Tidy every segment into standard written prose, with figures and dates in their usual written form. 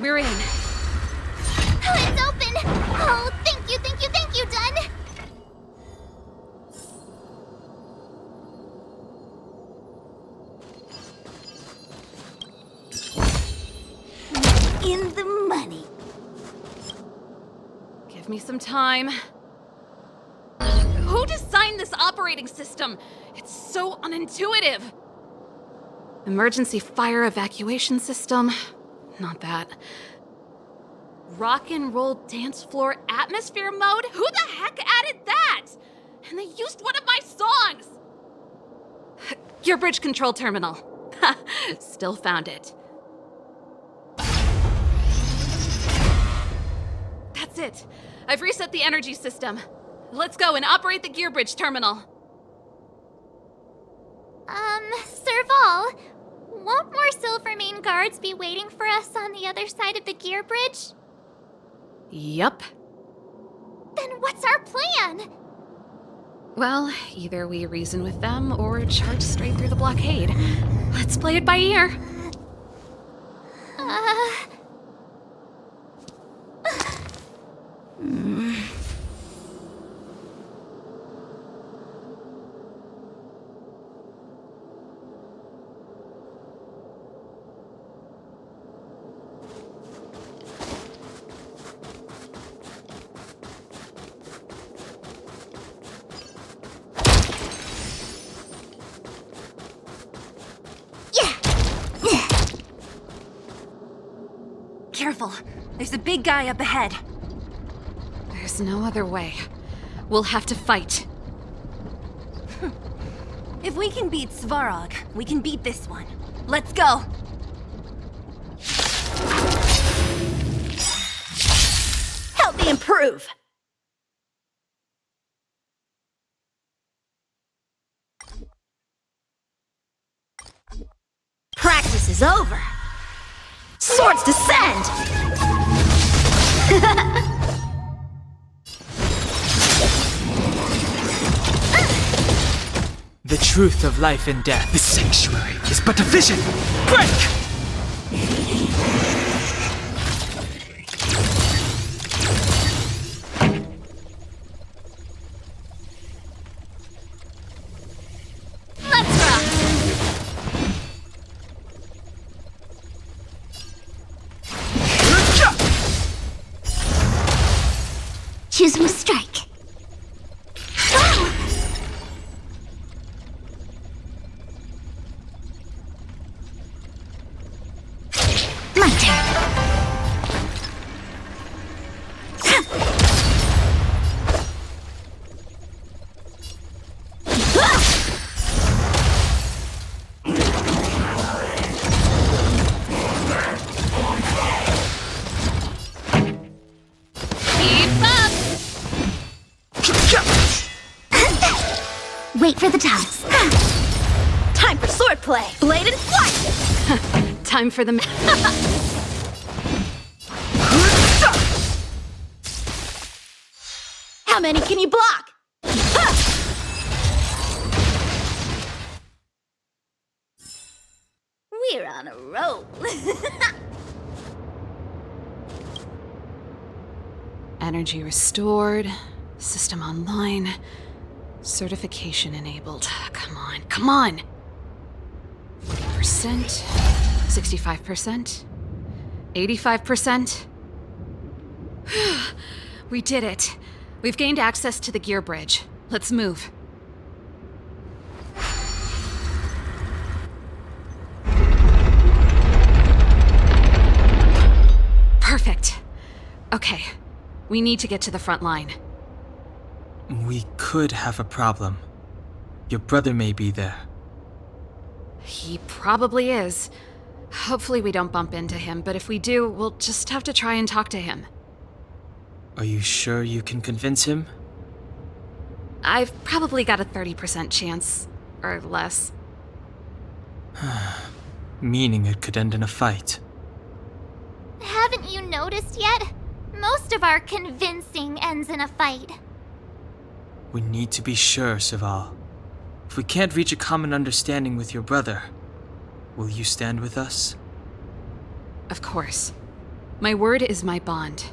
We're in. Oh, it's open! Oh, thank you, Dun! In the money. Give me some time. Who designed this operating system? It's so unintuitive. Emergency fire evacuation system? Not that. Rock and roll dance floor atmosphere mode? Who the heck added that? And they used one of my songs! Gear bridge control terminal. Still found it. That's it. I've reset the energy system. Let's go and operate the gear bridge terminal. Serval, won't more Silvermane guards be waiting for us on the other side of the gear bridge? Yup. Then what's our plan? Well, either we reason with them or charge straight through the blockade. Let's play it by ear. Careful. There's a big guy up ahead. There's no other way. We'll have to fight. If we can beat Svarog, we can beat this one. Let's go! Help me improve! Practice is over! Swords descend! The truth of life and death. The sanctuary is but a vision! Break! Let's rock! Choosing strike. My turn. Keep up! Wait for the toss. Time for swordplay! Blade and flight! Time for the... How many can you block? We're on a roll. Energy restored. System online. Certification enabled. Come on, come on! 40%, 65%, 85%. We did it. We've gained access to the gear bridge. Let's move. Perfect. Okay, we need to get to the front line. We could have a problem. Your brother may be there. He probably is. Hopefully we don't bump into him, but if we do, we'll just have to try and talk to him. Are you sure you can convince him? I've probably got a 30% chance, or less. Meaning it could end in a fight. Haven't you noticed yet? Most of our convincing ends in a fight. We need to be sure, Serval. If we can't reach a common understanding with your brother, will you stand with us? Of course. My word is my bond.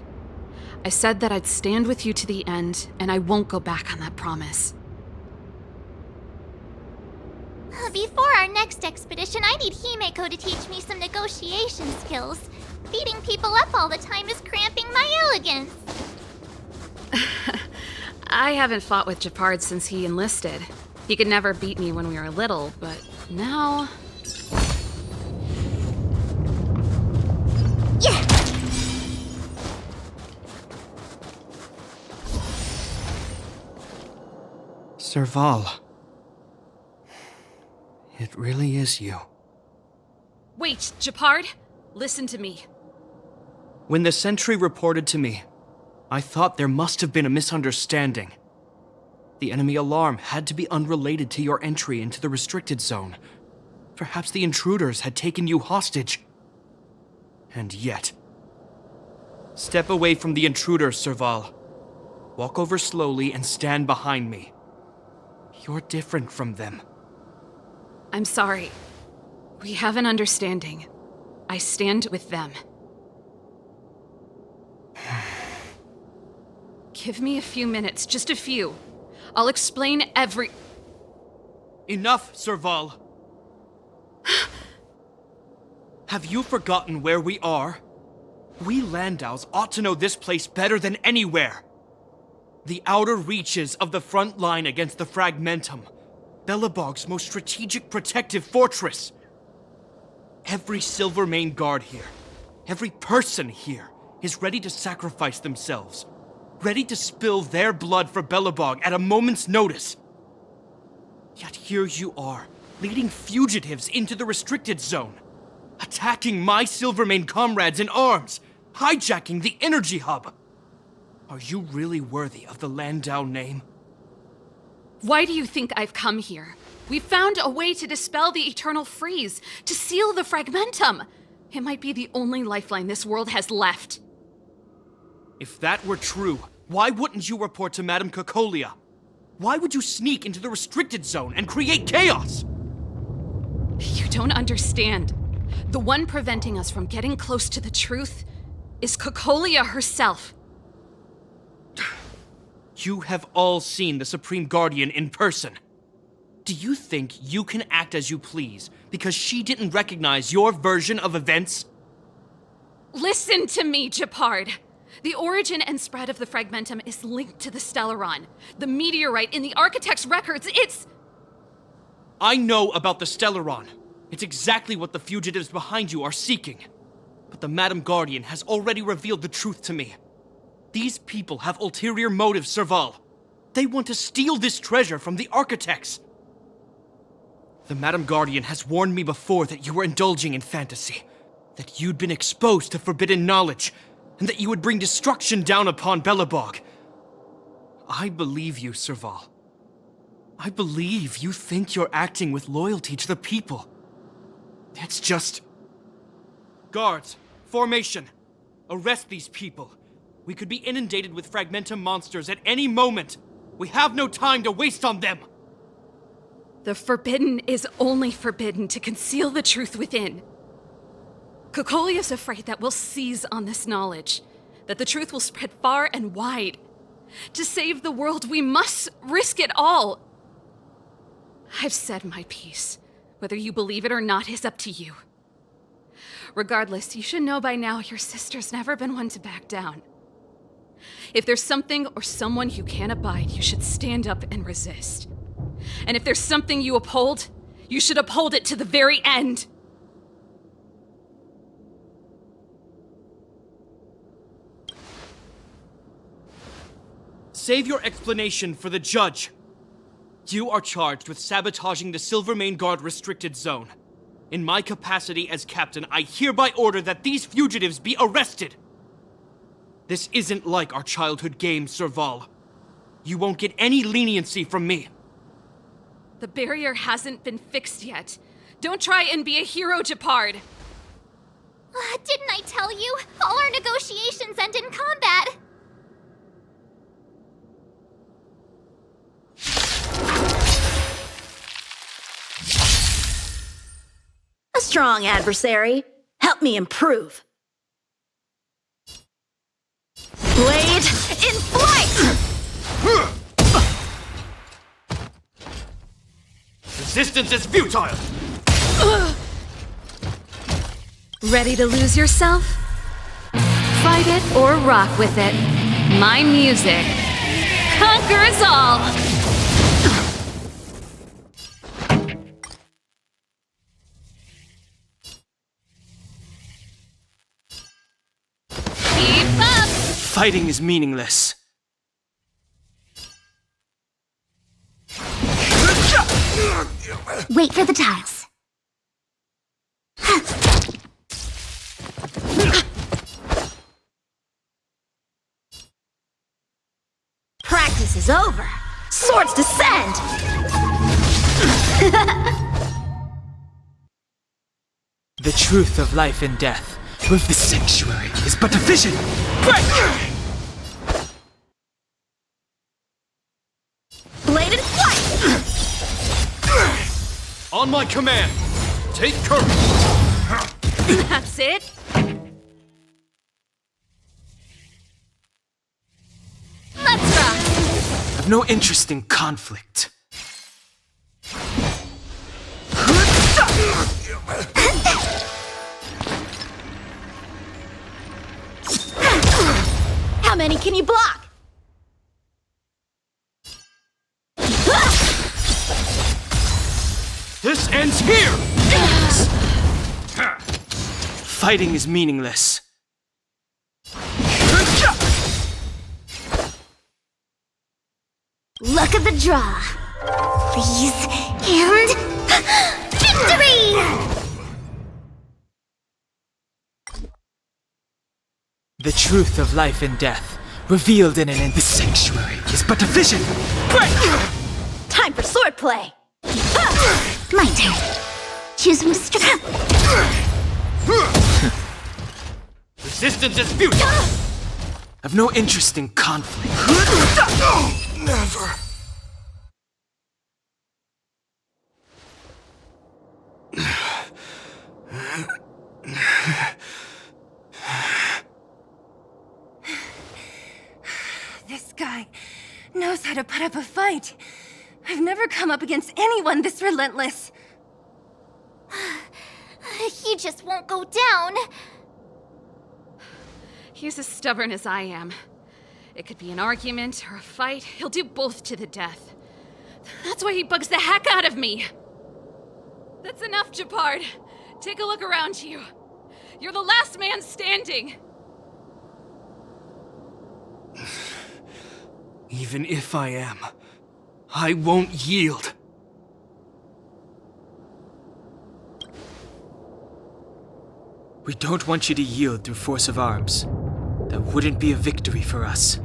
I said that I'd stand with you to the end, and I won't go back on that promise. Before our next expedition, I need Himeko to teach me some negotiation skills. Beating people up all the time is cramping my elegance. I haven't fought with Gepard since he enlisted. He could never beat me when we were little, but now... Yeah! Serval. It really is you. Wait, Gepard! Listen to me. When the sentry reported to me, I thought there must have been a misunderstanding. The enemy alarm had to be unrelated to your entry into the restricted zone. Perhaps the intruders had taken you hostage. And yet... Step away from the intruders, Serval. Walk over slowly and stand behind me. You're different from them. I'm sorry. We have an understanding. I stand with them. Give me a few minutes, just a few. I'll explain every... Enough, Serval. Have you forgotten where we are? We Landaus ought to know this place better than anywhere. The outer reaches of the front line against the Fragmentum. Belobog's most strategic protective fortress. Every Silvermane guard here, every person here, is ready to sacrifice themselves. Ready to spill their blood for Belobog at a moment's notice. Yet here you are, leading fugitives into the restricted zone. Attacking my Silvermane comrades in arms. Hijacking the energy hub. Are you really worthy of the Landau name? Why do you think I've come here? We found a way to dispel the eternal freeze, to seal the Fragmentum. It might be the only lifeline this world has left. If that were true, why wouldn't you report to Madame Cocolia? Why would you sneak into the restricted zone and create chaos? You don't understand. The one preventing us from getting close to the truth is Cocolia herself. You have all seen the Supreme Guardian in person. Do you think you can act as you please because she didn't recognize your version of events? Listen to me, Gepard. The origin and spread of the Fragmentum is linked to the Stellaron. The meteorite in the Architect's records, it's... I know about the Stellaron. It's exactly what the fugitives behind you are seeking. But the Madam Guardian has already revealed the truth to me. These people have ulterior motives, Serval. They want to steal this treasure from the Architects. The Madam Guardian has warned me before that you were indulging in fantasy. That you'd been exposed to forbidden knowledge. And that you would bring destruction down upon Belobog. I believe you, Serval. I believe you think you're acting with loyalty to the people. It's just... Guards, formation. Arrest these people. We could be inundated with Fragmentum monsters at any moment. We have no time to waste on them. The forbidden is only forbidden to conceal the truth within. Cocolia's afraid that we'll seize on this knowledge, that the truth will spread far and wide. To save the world, we must risk it all. I've said my piece. Whether you believe it or not is up to you. Regardless, you should know by now your sister's never been one to back down. If there's something or someone you can't abide, you should stand up and resist. And if there's something you uphold, you should uphold it to the very end. Save your explanation for the judge. You are charged with sabotaging the Silvermane Guard restricted zone. In my capacity as captain, I hereby order that these fugitives be arrested. This isn't like our childhood game, Serval. You won't get any leniency from me. The barrier hasn't been fixed yet. Don't try and be a hero, Gepard. Didn't I tell you? All our negotiations end in combat. A strong adversary. Help me improve. Blade in flight! Resistance is futile! Ready to lose yourself? Fight it or rock with it. My music conquers all! Keep up! Fighting is meaningless. Wait for the tiles. Practice is over. Swords descend! The truth of life and death with the sanctuary is but a vision. Break! Blade in flight! On my command, take courage! That's it? Let's rock! I've no interest in conflict. How many can you block? This ends here! Fighting is meaningless. Luck of the draw. Freeze and victory! The truth of life and death revealed in the sanctuary is but a vision. Break! Time for swordplay! My turn. Choosing to strike. Resistance is futile! I've no interest in conflict. Never! This guy knows how to put up a fight. I've never come up against anyone this relentless. He just won't go down. He's as stubborn as I am. It could be an argument or a fight. He'll do both to the death. That's why he bugs the heck out of me. That's enough, Japard. Take a look around you. You're the last man standing. Even if I am, I won't yield. We don't want you to yield through force of arms. That wouldn't be a victory for us.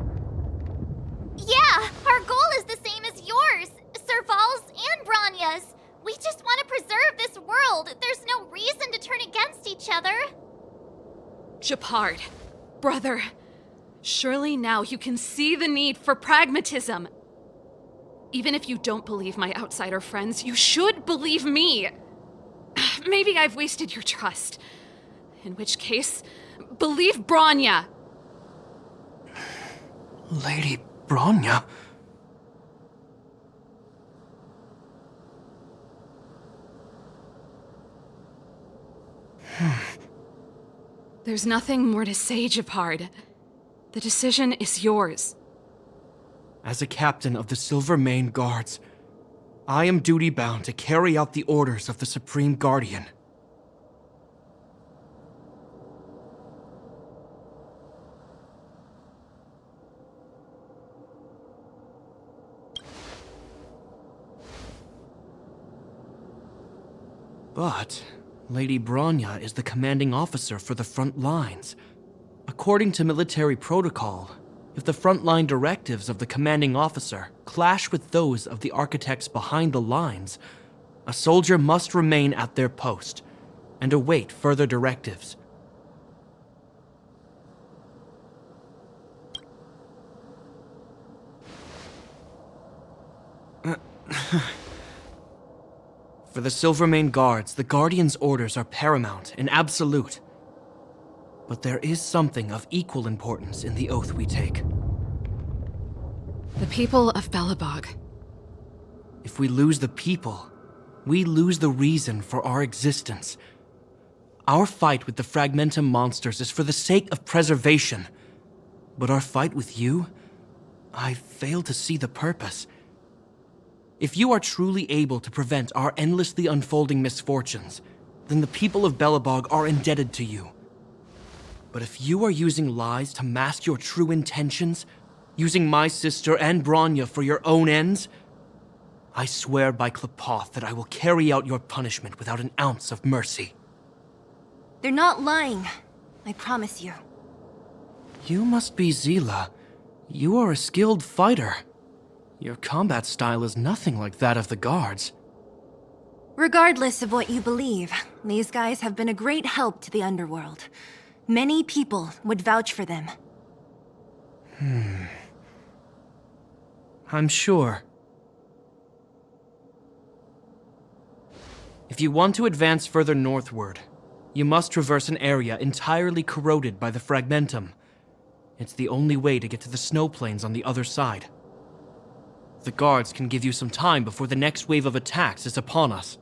Yeah, our goal is the same as yours, Serval's and Branya's. We just want to preserve this world. There's no reason to turn against each other. Japard, brother, surely now you can see the need for pragmatism. Even if you don't believe my outsider friends, you should believe me. Maybe I've wasted your trust. In which case, believe Branya. Lady Branya? There's nothing more to say, Japard. The decision is yours. As a captain of the Silvermane Guards, I am duty-bound to carry out the orders of the Supreme Guardian. But Lady Branya is the commanding officer for the front lines. According to military protocol, if the frontline directives of the commanding officer clash with those of the architects behind the lines, a soldier must remain at their post and await further directives. For the Silvermane Guards, the Guardian's orders are paramount and absolute. But there is something of equal importance in the oath we take. The people of Belobog. If we lose the people, we lose the reason for our existence. Our fight with the Fragmentum monsters is for the sake of preservation. But our fight with you? I fail to see the purpose. If you are truly able to prevent our endlessly unfolding misfortunes, then the people of Belobog are indebted to you. But if you are using lies to mask your true intentions, using my sister and Bronya for your own ends, I swear by Klapoth that I will carry out your punishment without an ounce of mercy. They're not lying. I promise you. You must be Zila. You are a skilled fighter. Your combat style is nothing like that of the guards. Regardless of what you believe, these guys have been a great help to the underworld. Many people would vouch for them. I'm sure. If you want to advance further northward, you must traverse an area entirely corroded by the Fragmentum. It's the only way to get to the snow plains on the other side. The guards can give you some time before the next wave of attacks is upon us.